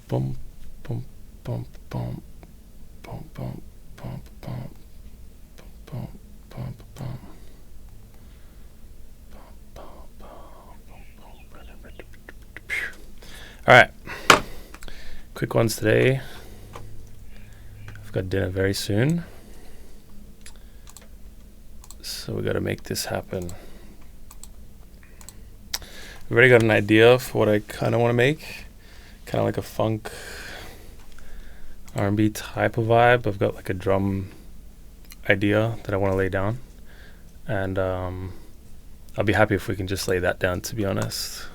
Boom, boom, boom, boom, boom, boom, boom, boom, boom, boom, boom. All right, quick ones today. I've got dinner very soon, so we got to make this happen. I've already got an idea for what I kind of want to make, kind of like a funk R&B type of vibe. I've got like a drum idea that I want to lay down, and I'll be happy if we can just lay that down, to be honest.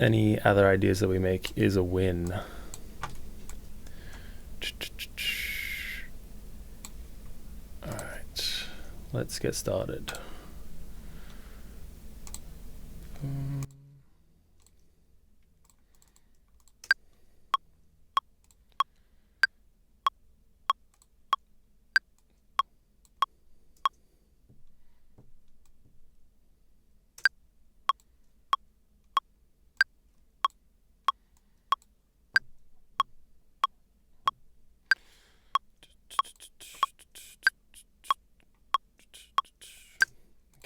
Any other ideas that we make is a win. Alright, let's get started.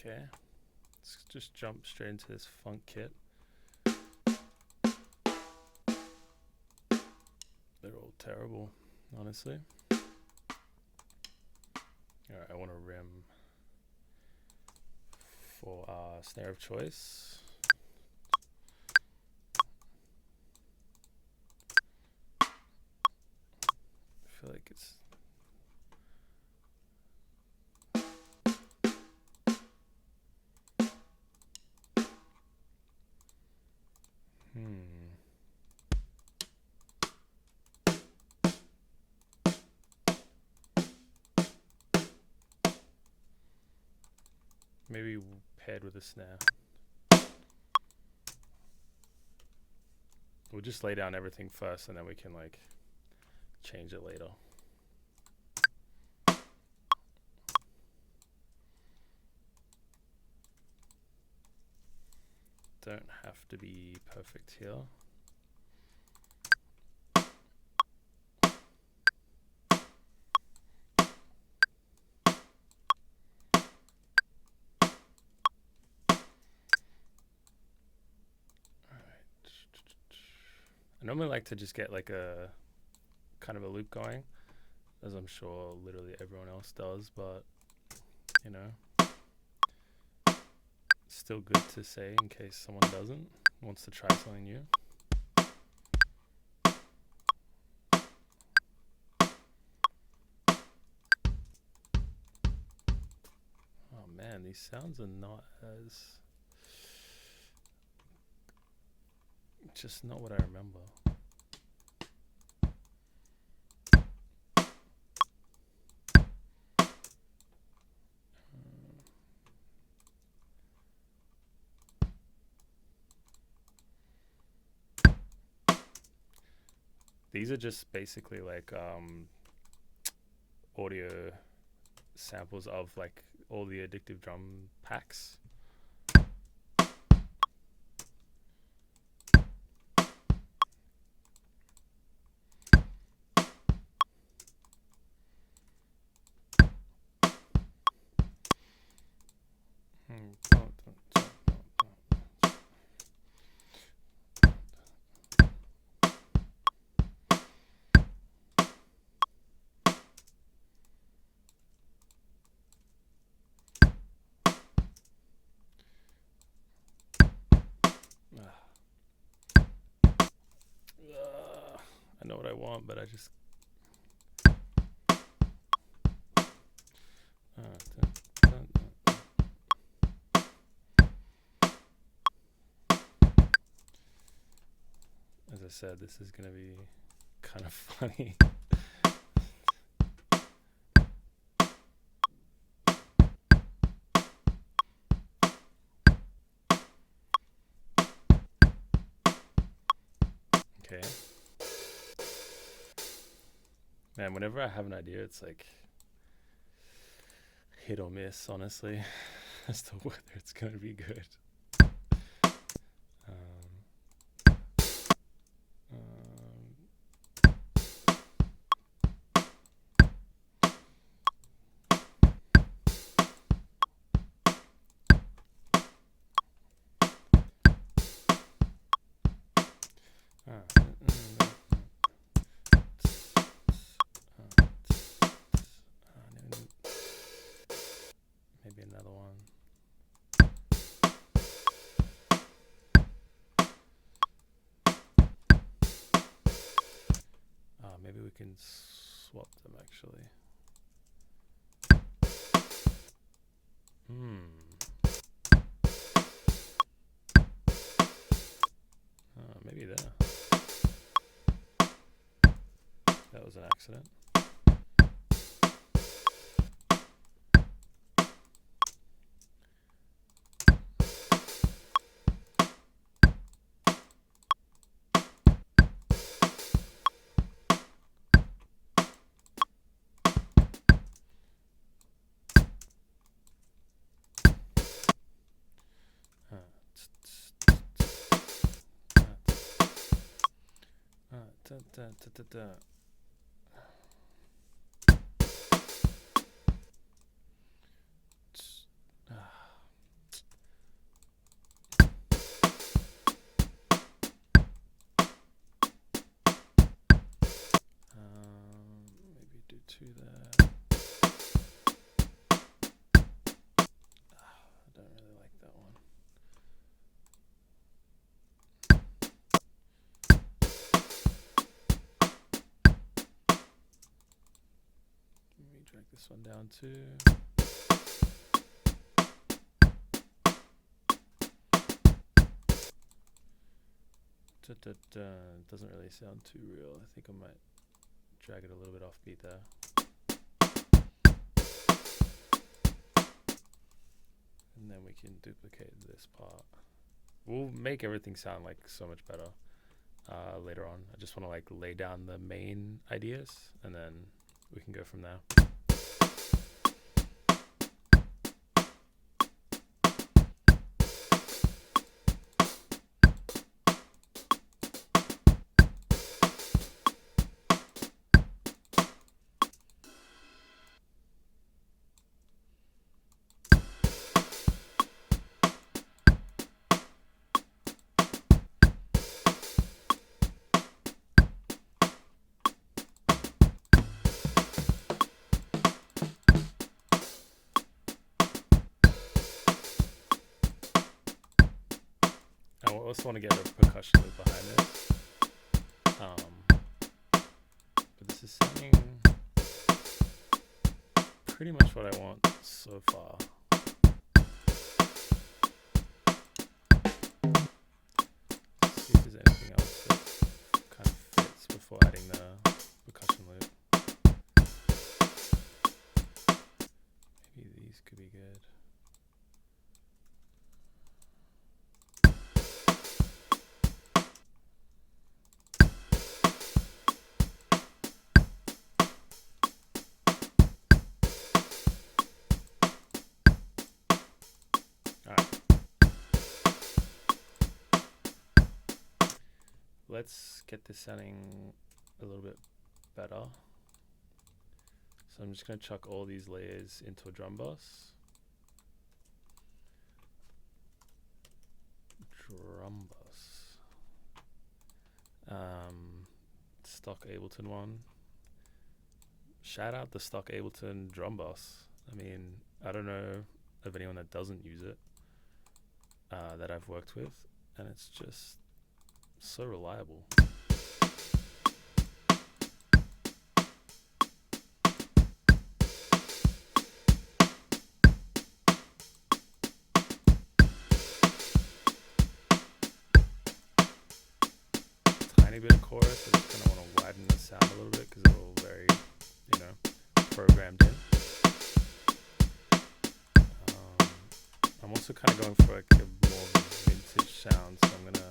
Okay, let's just jump straight into this funk kit. They're all terrible, honestly. Alright, I want a rim for our snare of choice. I feel like it's maybe paired with a snare. We'll just lay down everything first and then we can like change it later. Don't have to be perfect here. I normally like to just get like a kind of a loop going, as I'm sure literally everyone else does, but you know, it's still good to say in case someone wants to try something new. Oh man, these sounds are not as just not what I remember. These are just basically like audio samples of like all the Addictive Drum packs. I know what I want, but I just as I said, this is gonna be kind of funny. Okay. Man, whenever I have an idea, it's like hit or miss, honestly, as to whether it's gonna be good. can swap them actually. Maybe there. That was an accident. Maybe do 2 there. I don't really like that one. Let me drag this one down too. Doesn't really sound too real. I think I might drag it a little bit offbeat there. And then we can duplicate this part. We'll make everything sound like so much better later on. I just want to like lay down the main ideas and then we can go from there. I also want to get a percussion loop behind this. But this is sounding pretty much what I want so far. Let's see if there's anything else that kind of fits before adding the percussion loop. Maybe these could be good. Let's get this sounding a little bit better. So I'm just going to chuck all these layers into a drum bus. Drum bus. Stock Ableton one. Shout out the stock Ableton drum bus. I mean, I don't know of anyone that doesn't use it that I've worked with, and it's just so reliable. Tiny bit of chorus. I just kind of want to widen the sound a little bit because it's all very, programmed in. I'm also kind of going for like a more vintage sound, so I'm gonna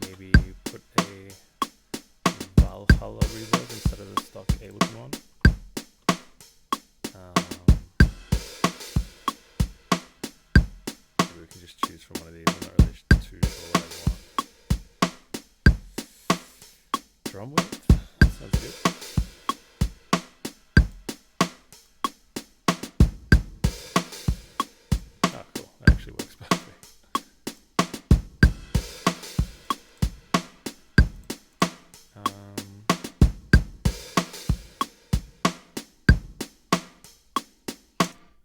maybe put a Valhalla reverb instead of the stock Ableton one. Maybe we can just choose from one of these. I'm not really too sure what I want. Drum width? That sounds good. Ah, cool. That actually works perfectly.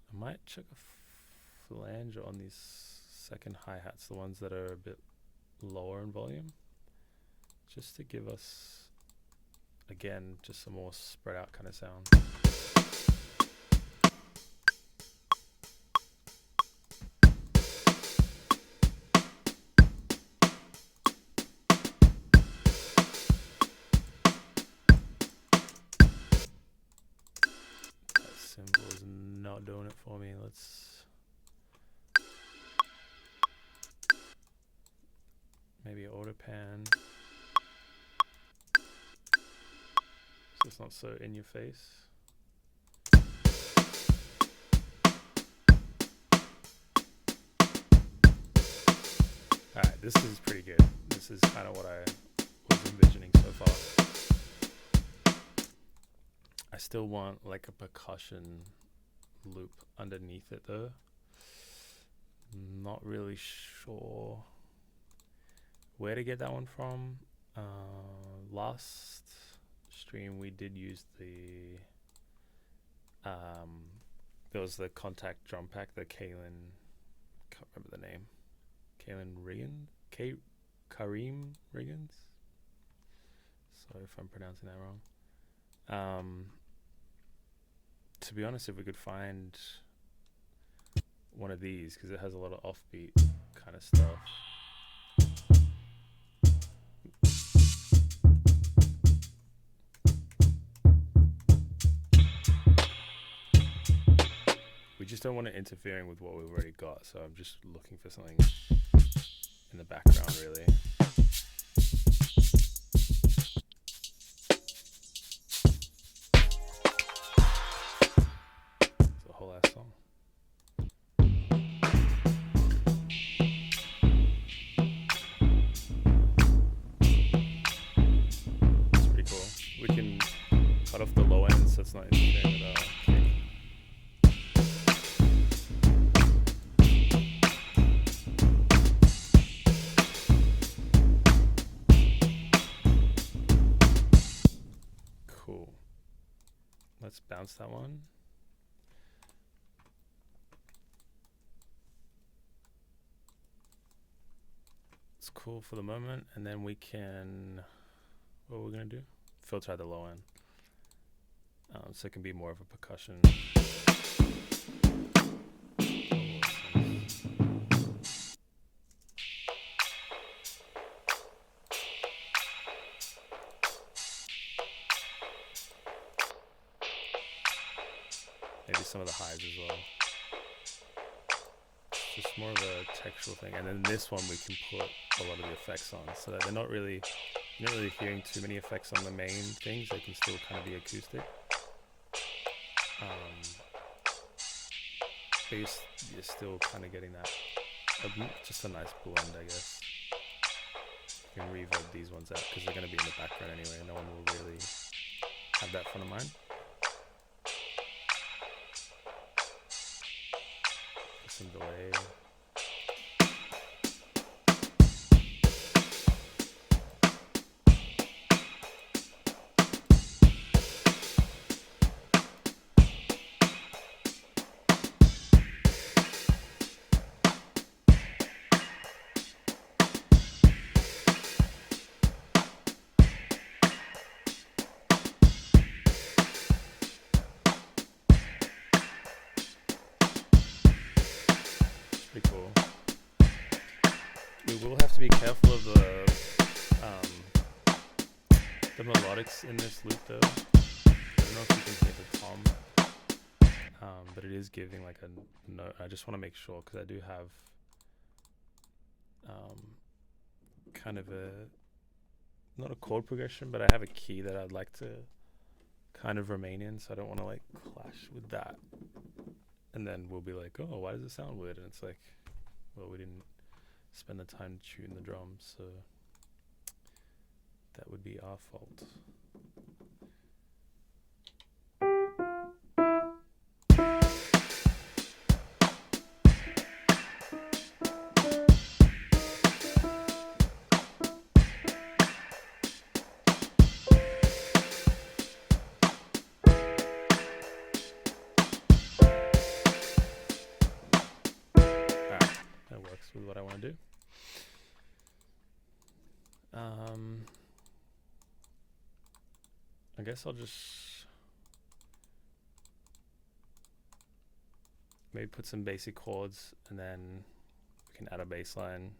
I might check a flanger on these second hi-hats, the ones that are a bit lower in volume. just to give us, again, just a more spread out kind of sound. That cymbal is not doing it for me. Let's maybe auto pan. So it's not so in your face. Alright, this is pretty good. This is kind of what I was envisioning so far. I still want like a percussion loop underneath it though. Not really sure where to get that one from. Last stream we did use the there was the Contact drum pack, the Kalen, can't remember the name, Kareem Riggins. Sorry if I'm pronouncing that wrong. To be honest, if we could find one of these, because it has a lot of offbeat kind of stuff. We just don't want it interfering with what we've already got, so I'm just looking for something in the background, really. It's a whole ass song. It's pretty cool. We can cut off the low end so it's not interfering with our kick. Let's bounce that one. It's cool for the moment, and then we can, what we're gonna do? Filter out the low end. So it can be more of a percussion. Maybe some of the highs as well. Just more of a textural thing. And then this one we can put a lot of the effects on, so that they're not really, you're not really hearing too many effects on the main things. They can still kind of be acoustic. But you're still kind of getting that, just a nice blend, I guess. You can reverb these ones out because they're going to be in the background anyway. No one will really have that front of mind. Some delay. Pretty cool. We will have to be careful of the melodics in this loop though. I don't know if you can hear the tom, but it is giving like a note. I just want to make sure, because I do have kind of not a chord progression, but I have a key that I'd like to kind of remain in, so I don't want to like clash with that. And then we'll be like, oh, why does it sound weird? And it's like, well, we didn't spend the time to tune the drums, so that would be our fault. With what I want to do. I guess I'll just maybe put some basic chords and then we can add a bass line.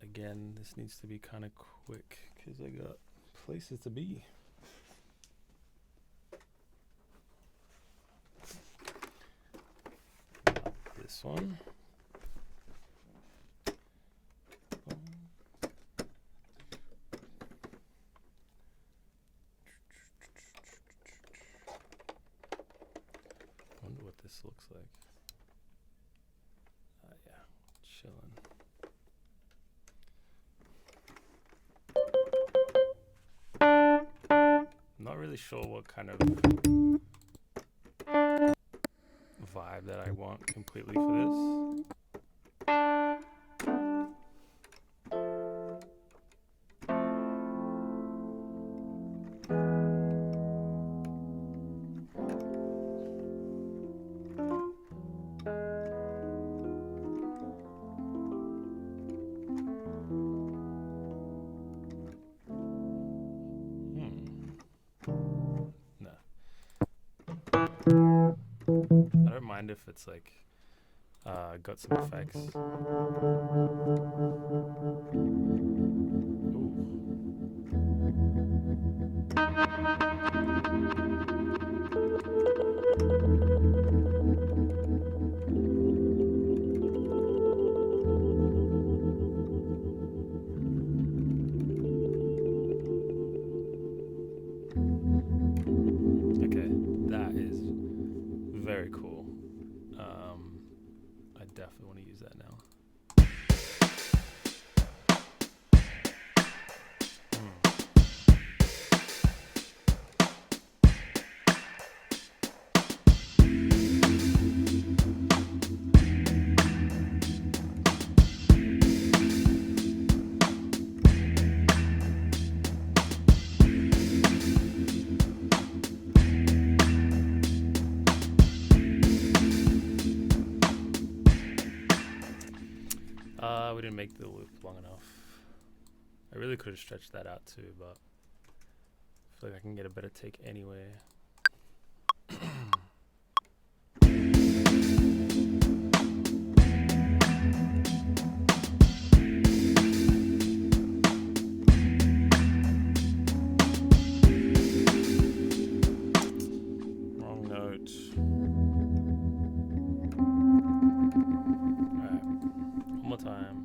Again, this needs to be kind of quick because I got places to be. This one. Wonder what this looks like. Yeah, chilling. I'm not really sure what kind of vibe that I want completely for this. I don't mind if it's like got some effects. Okay, that is very cool. I definitely want to use that now. We didn't make the loop long enough. I really could have stretched that out too, but I feel like I can get a better take anyway. Wrong note. Alright, one more time.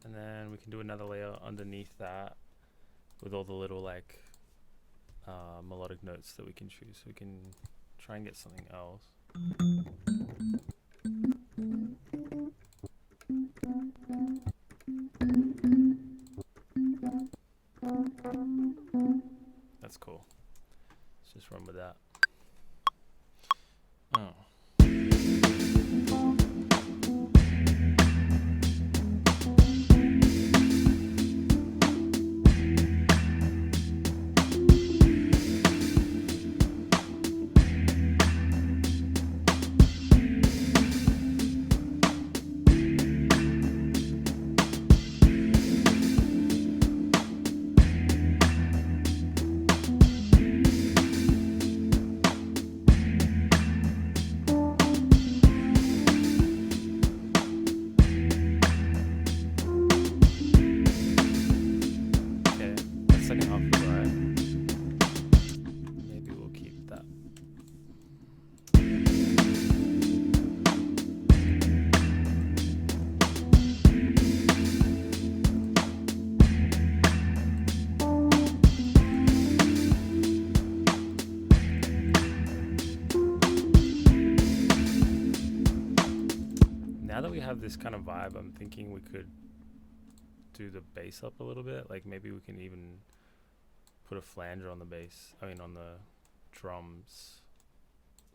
And then we can do another layer underneath that with all the little like melodic notes that we can choose. So we can try and get something else. That's cool. Let's just run with that. Oh. Second half was alright. Maybe we'll keep that. Now that we have this kind of vibe, I'm thinking we could do the bass up a little bit. Like maybe we can even put a flanger on the bass. I mean, on the drums,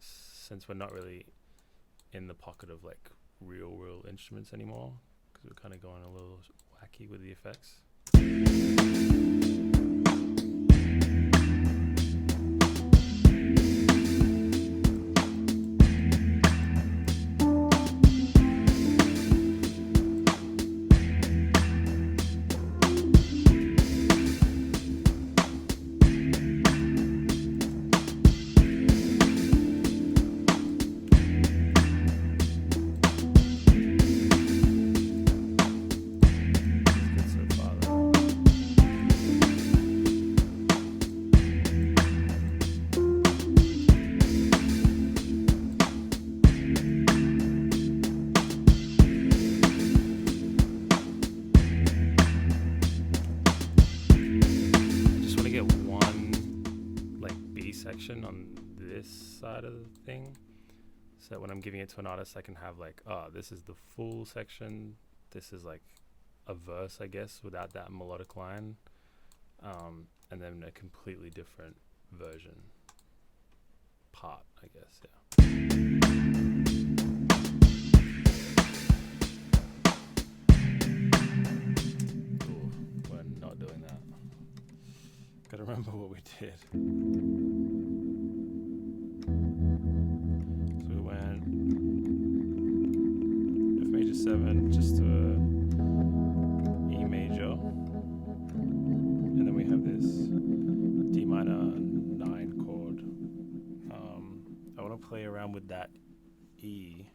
since we're not really in the pocket of like real world instruments anymore, because we're kind of going a little wacky with the effects. On this side of the thing, so that when I'm giving it to an artist, I can have like, oh, this is the full section, this is like a verse, I guess, without that melodic line, and then a completely different version part, I guess. Ooh, we're not doing that. Gotta remember what we did. So we went F major 7 just to E major, and then we have this D minor 9 chord. I want to play around with that E.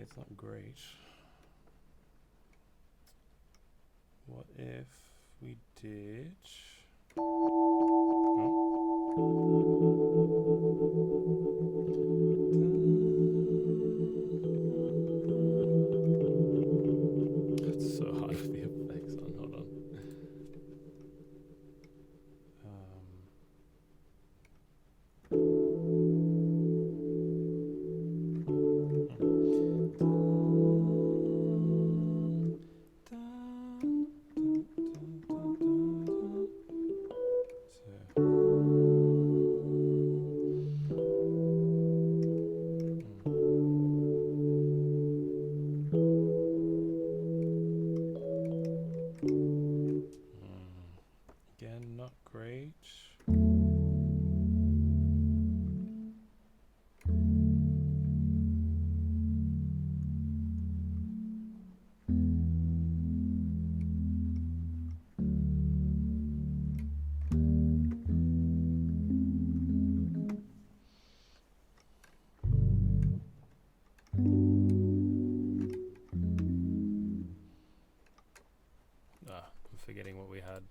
It's not great. What if we did... It's so hard with the effects on. Hold on. Again, not great. I'm forgetting what we had.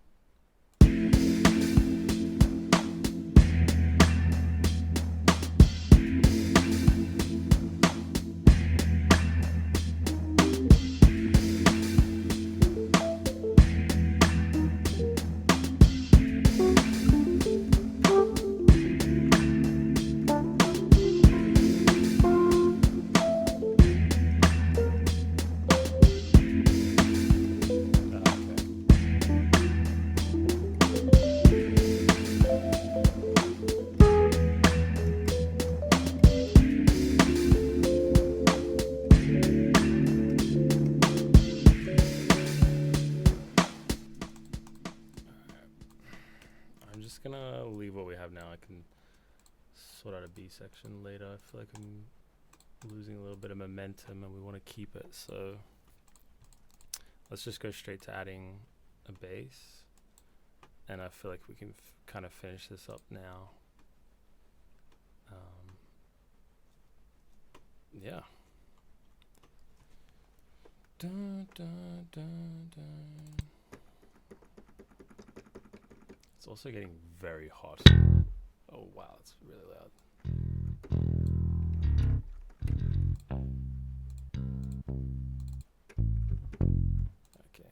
Gonna leave what we have now. I can sort out a B section later. I feel like I'm losing a little bit of momentum and we want to keep it, so let's just go straight to adding a bass, and I feel like we can kind of finish this up now. Yeah. Dun, dun, dun, dun. It's also getting very hot. Oh wow, it's really loud. Okay.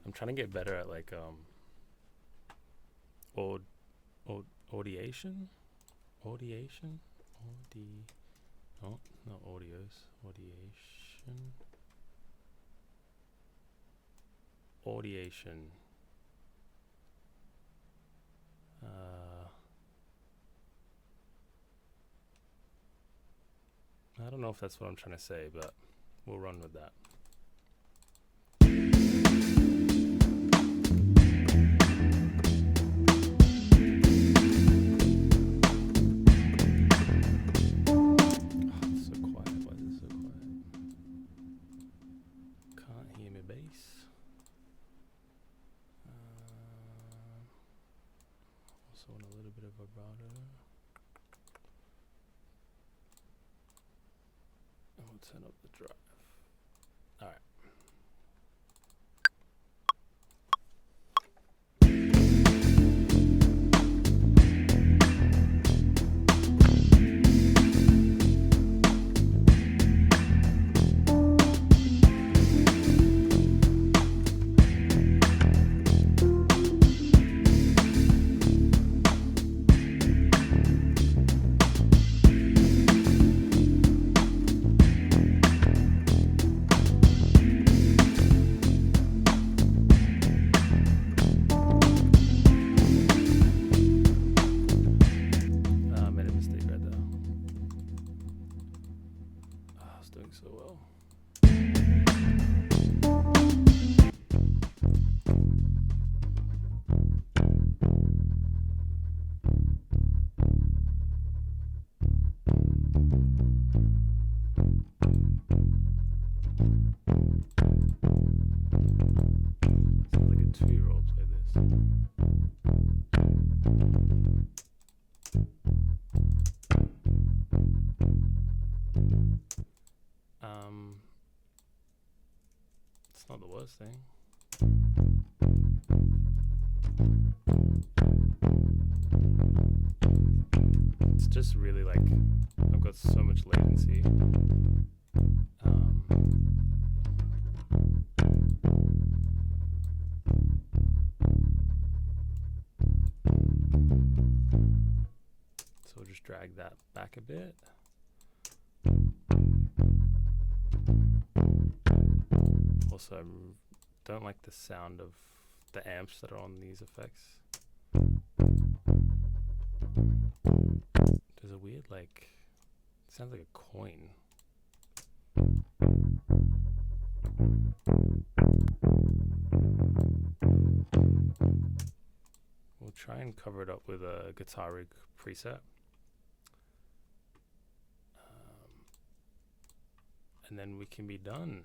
I'm trying to get better at like audiation? No, not audios. Audiation. I don't know if that's what I'm trying to say, but we'll run with that. Also want a little bit of vibrato. And we'll turn up the drive. All right. So well. Sounds like a 2-year-old play this. It's not the worst thing. It's just really like I've got so much latency. So we'll just drag that back a bit. Also, I don't like the sound of the amps that are on these effects. There's a weird, like, it sounds like a coin. We'll try and cover it up with a Guitar Rig preset. And then we can be done.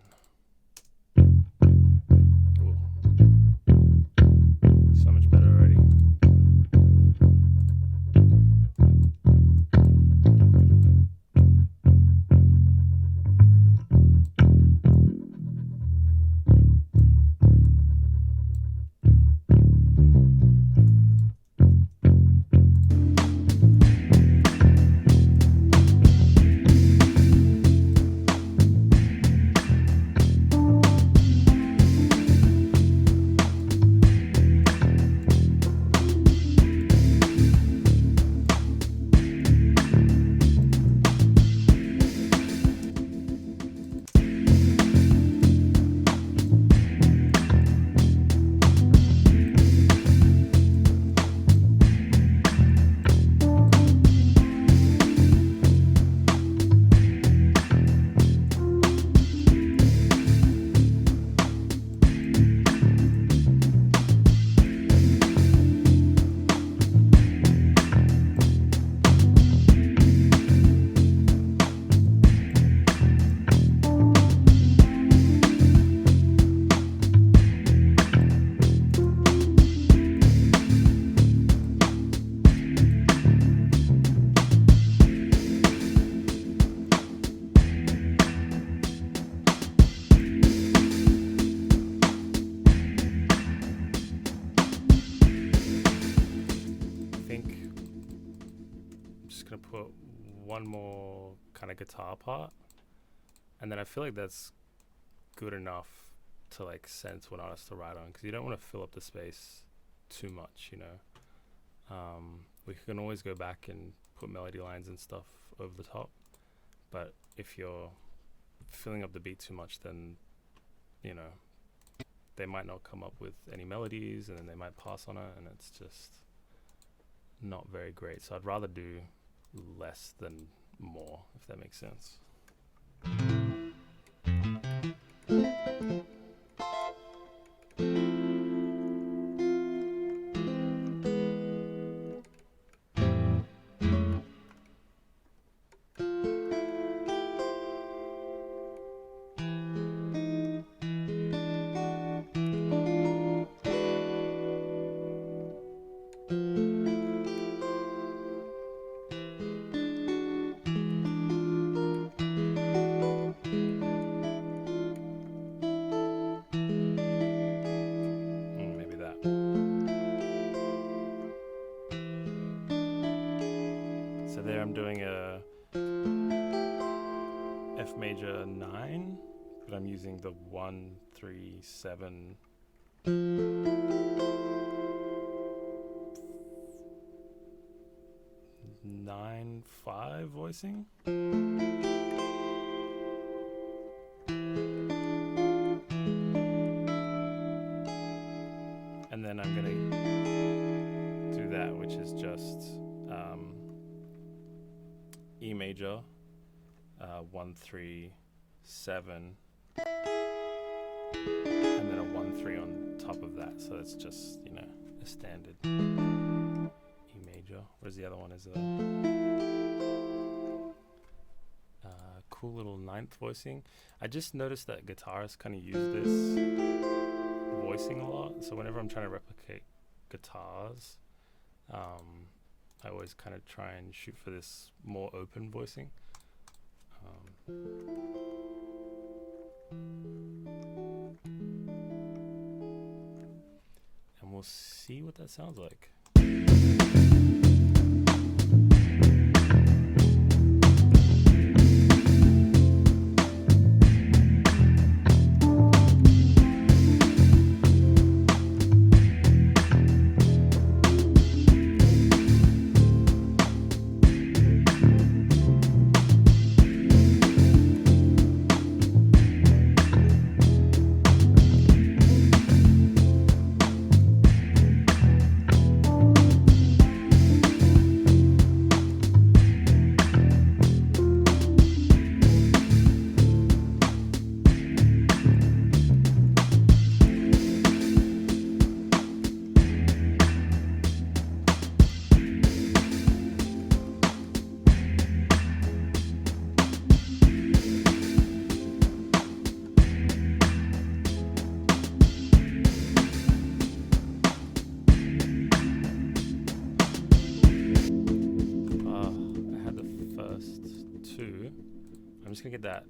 Ooh. So much better already. put one more kind of guitar part, and then I feel like that's good enough to like sense what artist to write on, because you don't want to fill up the space too much, you know. We can always go back and put melody lines and stuff over the top, but if you're filling up the beat too much, then, you know, they might not come up with any melodies, and then they might pass on it, and it's just not very great. So I'd rather do less than more, if that makes sense. Maybe that. So there I'm doing a F major 9, but I'm using the 1, 3, 7, 9, 5 voicing. And then I'm gonna do that, which is just E major, 1, 3, 7, and then a 1, 3 on top of that. So it's just, you know, a standard E major. Whereas the other one is a cool little 9th voicing. I just noticed that guitarists kind of use this voicing a lot. So whenever I'm trying to replicate guitars, I always kind of try and shoot for this more open voicing. And we'll see what that sounds like. I'm just gonna get that.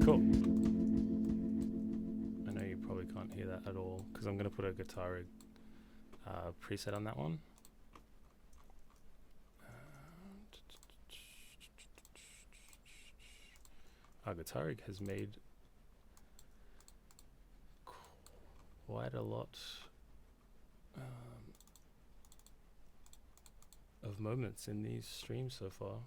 Cool. I know you probably can't hear that at all because I'm gonna put a guitar rig preset on that one. Our guitar rig has made quite a lot of moments in these streams so far.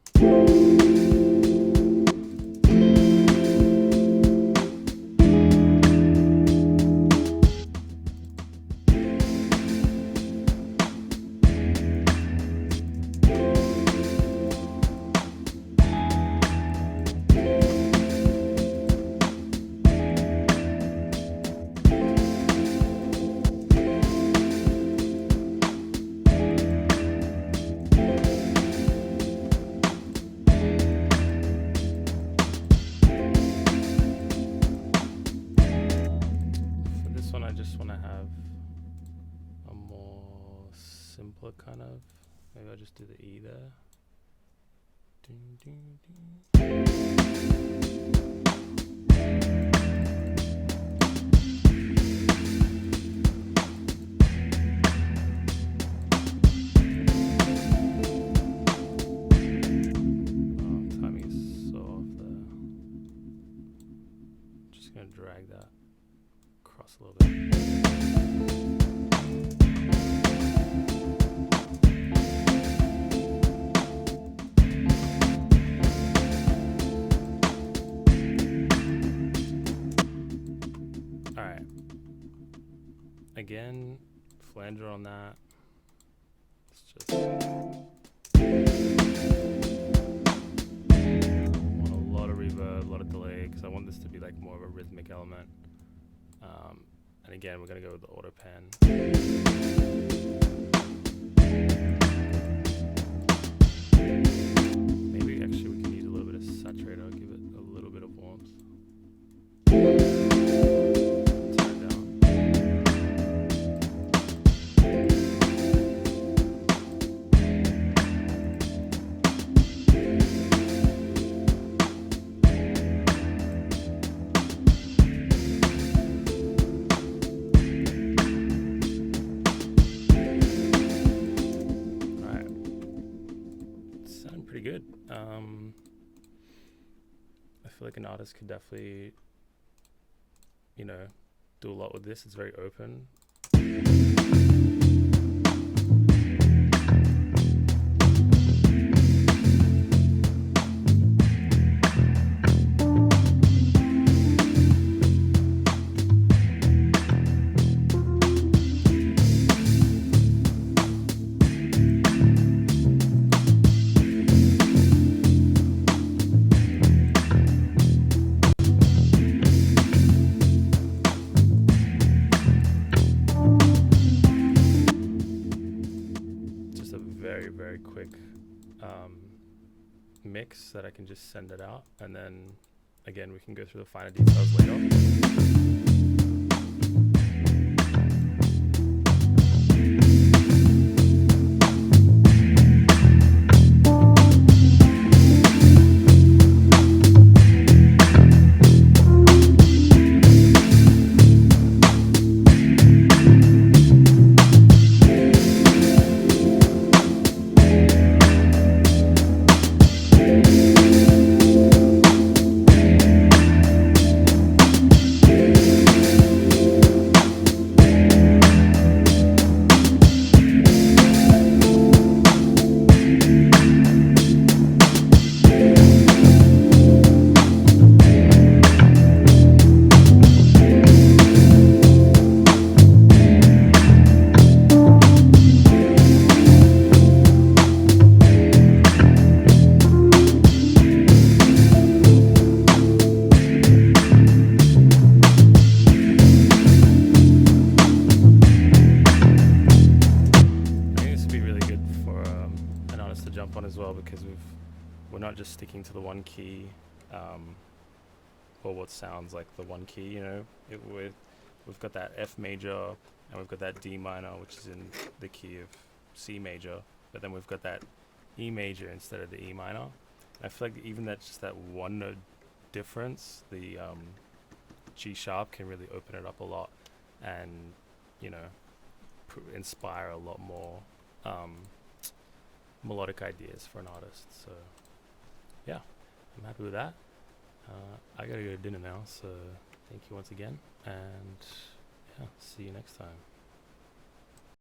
Kind of, maybe I'll just do the E there. Ding, ding, ding. drag that across a little bit. Alright. Again, flanger on that. It's just want a lot of reverb, a lot of delay, because I want this to be like more of a rhythmic element. And again, we're gonna go with the auto pan. Maybe actually we can use a little bit of saturator, give it a little bit of warmth. Turn it down. Alright. Sounding pretty good. I feel like an artist could definitely, you know, do a lot with this. It's very open. Just a very, very quick mix that I can just send it out, and then again we can go through the finer details later. To jump on as well, because we're not just sticking to the one key, or what sounds like the one key, you know. We've got that F major, and we've got that D minor, which is in the key of C major, but then we've got that E major instead of the E minor. I feel like even that just that one note difference, the G sharp can really open it up a lot, and you know, inspire a lot more melodic ideas for an artist. So yeah, I'm happy with that. I gotta go to dinner now, so thank you once again, and yeah, see you next time.